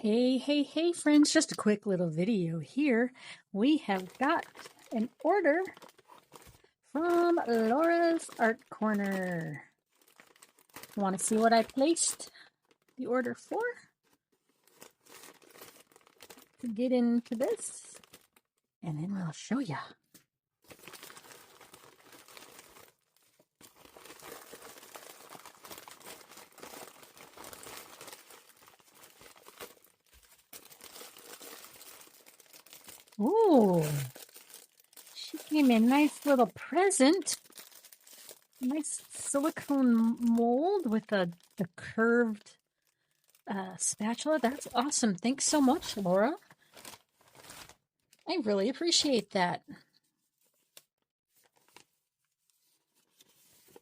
Hey, friends, just a quick little video here. We have got an order from Laura's Art Corner. Want to see what I placed the order for? To get into this, and then we'll show ya. Ooh, she gave me a nice little present. Nice silicone mold with the curved spatula. That's awesome. Thanks so much, Laura. I really appreciate that.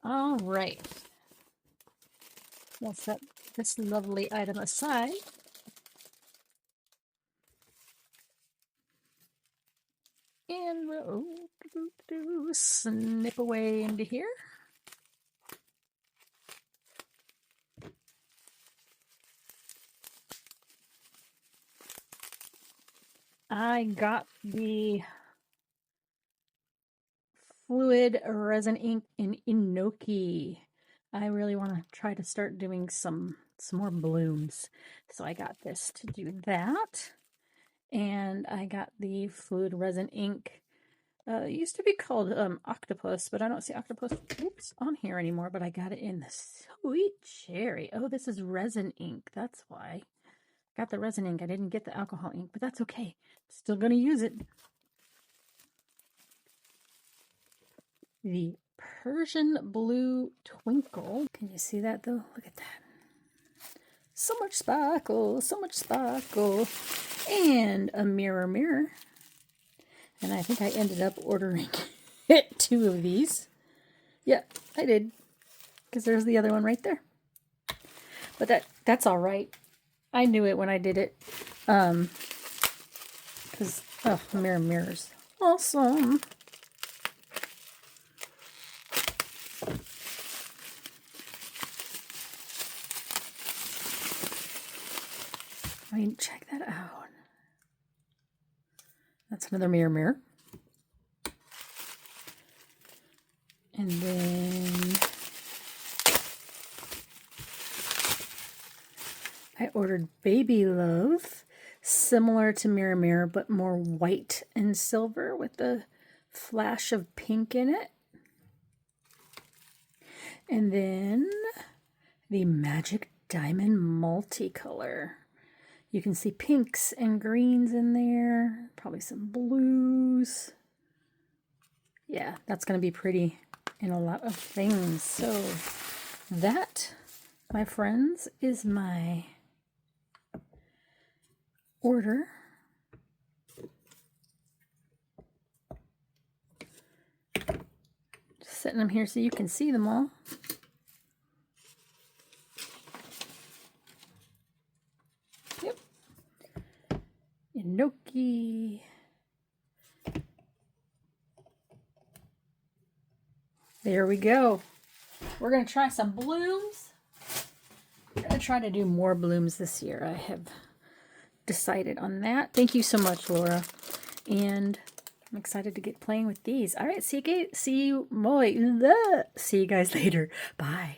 All right. We'll set this lovely item aside. And we'll snip away into here. I got the fluid resin ink in Inoki. I really want to try to start doing some more blooms. So I got this to do that. And I got the fluid resin ink. It used to be called Octopus, but I don't see Octopus on here anymore. But I got it in the Sweet Cherry. Oh, this is resin ink. That's why. Got the resin ink. I didn't get the alcohol ink, but that's okay. Still going to use it. The Persian Blue Twinkle. Can you see that though? Look at that. So much sparkle, so much sparkle. And a mirror. And I think I ended up ordering 2 of these. Yep, I did. Because there's the other one right there. But that's all right. I knew it when I did it. Because, oh, mirrors. Awesome. I mean, check that out. That's another mirror. And then I ordered Baby Love, similar to Mirror, but more white and silver with a flash of pink in it. And then the Magic Diamond Multicolor. You can see pinks and greens in there, probably some blues. Yeah, that's going to be pretty in a lot of things. So that, my friends, is my order. Just setting them here so you can see them all. Yep. Inoki. There we go. We're going to try some blooms. I'm going to try to do more blooms this year. I have decided on that. Thank you so much, Laura. And I'm excited to get playing with these. All right, see you guys later. Bye.